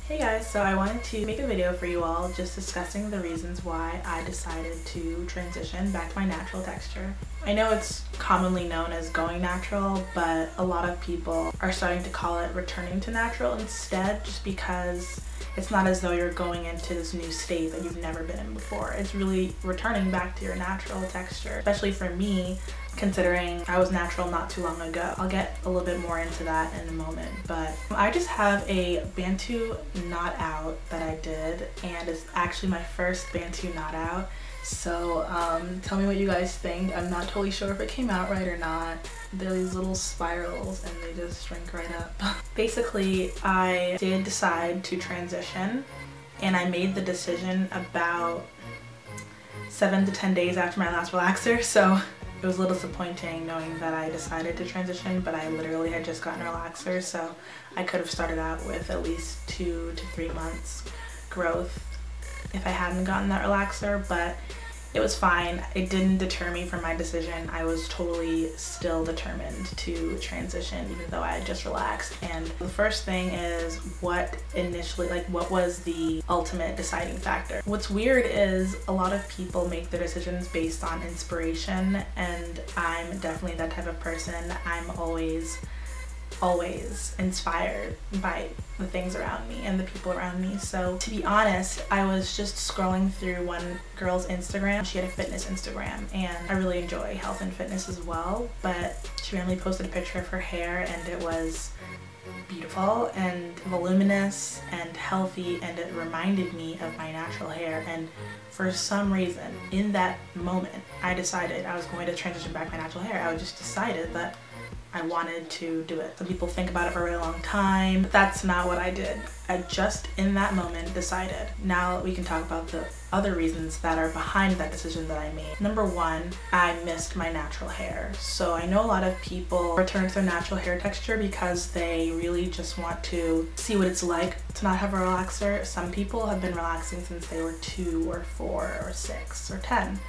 Hey guys, so I wanted to make a video for you all just discussing the reasons why I decided to transition back to my natural texture. I know it's commonly known as going natural, but a lot of people are starting to call it returning to natural instead, just because it's not as though you're going into this new state that you've never been in before. It's really returning back to your natural texture, especially for me, considering I was natural not too long ago. I'll get a little bit more into that in a moment, but I just have a Bantu knot out that I did, and it's actually my first Bantu knot out. So tell me what you guys think. I'm not totally sure if it came out right or not. They're these little spirals and they just shrink right up. Basically, I did decide to transition, and I made the decision about 7 to 10 days after my last relaxer, so it was a little disappointing knowing that I decided to transition, but I literally had just gotten a relaxer, so I could have started out with at least 2 to 3 months growth if I hadn't gotten that relaxer, but it was fine. It didn't deter me from my decision. I was totally still determined to transition even though I had just relaxed. And the first thing is what was the ultimate deciding factor? What's weird is a lot of people make their decisions based on inspiration, and I'm definitely that type of person. I'm always inspired by the things around me and the people around me. So to be honest, I was just scrolling through one girl's Instagram. She had a fitness Instagram, and I really enjoy health and fitness as well, but she randomly posted a picture of her hair and it was beautiful and voluminous and healthy, and it reminded me of my natural hair. And for some reason in that moment I decided I was going to transition back my natural hair. I just decided that I wanted to do it. Some people think about it for a really long time, but that's not what I did. I just in that moment decided. Now we can talk about the other reasons that are behind that decision that I made. Number one, I missed my natural hair. So I know a lot of people return to their natural hair texture because they really just want to see what it's like to not have a relaxer. Some people have been relaxing since they were 2 or 4 or 6 or 10.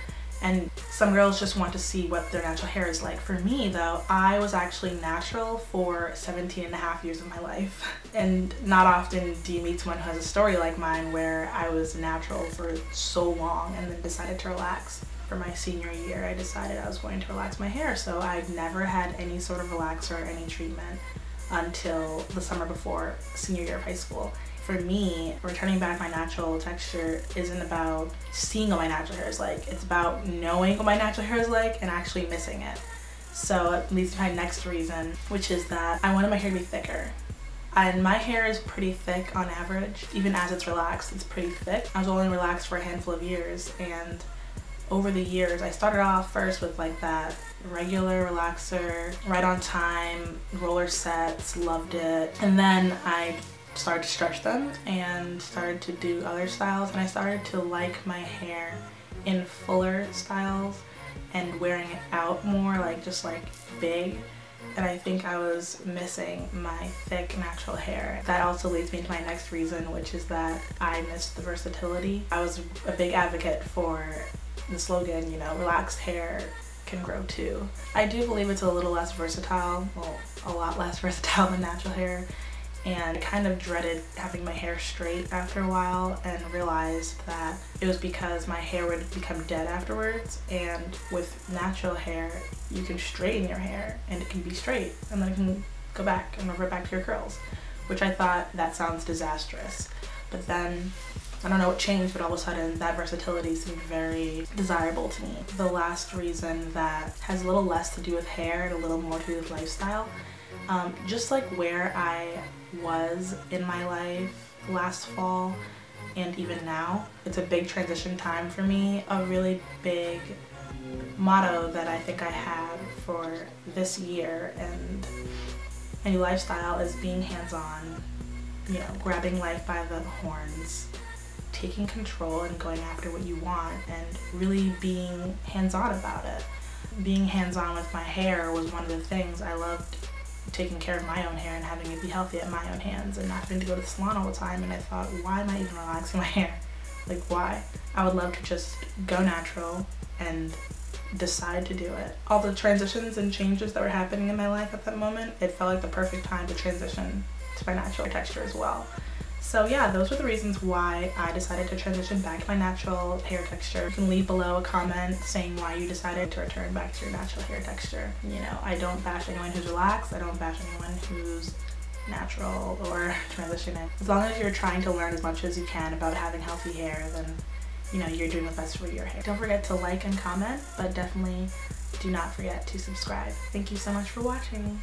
And some girls just want to see what their natural hair is like. For me though, I was actually natural for 17.5 years of my life. And not often do you meet someone who has a story like mine where I was natural for so long and then decided to relax. For my senior year, I decided I was going to relax my hair, so I've never had any sort of relaxer or any treatment until the summer before senior year of high school. For me, returning back my natural texture isn't about seeing what my natural hair is like. It's about knowing what my natural hair is like and actually missing it. So it leads to my next reason, which is that I wanted my hair to be thicker. And my hair is pretty thick on average. Even as it's relaxed, it's pretty thick. I was only relaxed for a handful of years, and over the years, I started off first with like that regular relaxer, right on time, roller sets, loved it. And then I started to stretch them and started to do other styles, and I started to like my hair in fuller styles and wearing it out more, like just like big. And I think I was missing my thick natural hair. That also leads me to my next reason, which is that I missed the versatility. I was a big advocate for the slogan, you know, relaxed hair can grow too. I do believe it's a little less versatile, well, a lot less versatile than natural hair. And I kind of dreaded having my hair straight after a while, and realized that it was because my hair would become dead afterwards. And with natural hair, you can straighten your hair and it can be straight, and then it can go back and revert back to your curls, which I thought that sounds disastrous. But then I don't know what changed, but all of a sudden that versatility seemed very desirable to me. The last reason that has a little less to do with hair and a little more to do with lifestyle, just like where I was in my life last fall and even now, it's a big transition time for me. A really big motto that I think I have for this year and any lifestyle is being hands-on, you know, grabbing life by the horns, taking control and going after what you want, and really being hands-on about it. Being hands-on with my hair was one of the things I loved. Taking care of my own hair and having it be healthy at my own hands and not having to go to the salon all the time. And I thought, why am I even relaxing my hair? Like, why? I would love to just go natural and decide to do it. All the transitions and changes that were happening in my life at that moment, it felt like the perfect time to transition to my natural texture as well. So yeah, those were the reasons why I decided to transition back to my natural hair texture. You can leave below a comment saying why you decided to return back to your natural hair texture. You know, I don't bash anyone who's relaxed. I don't bash anyone who's natural or transitioning. As long as you're trying to learn as much as you can about having healthy hair, then you know you're doing the best for your hair. Don't forget to like and comment, but definitely do not forget to subscribe. Thank you so much for watching.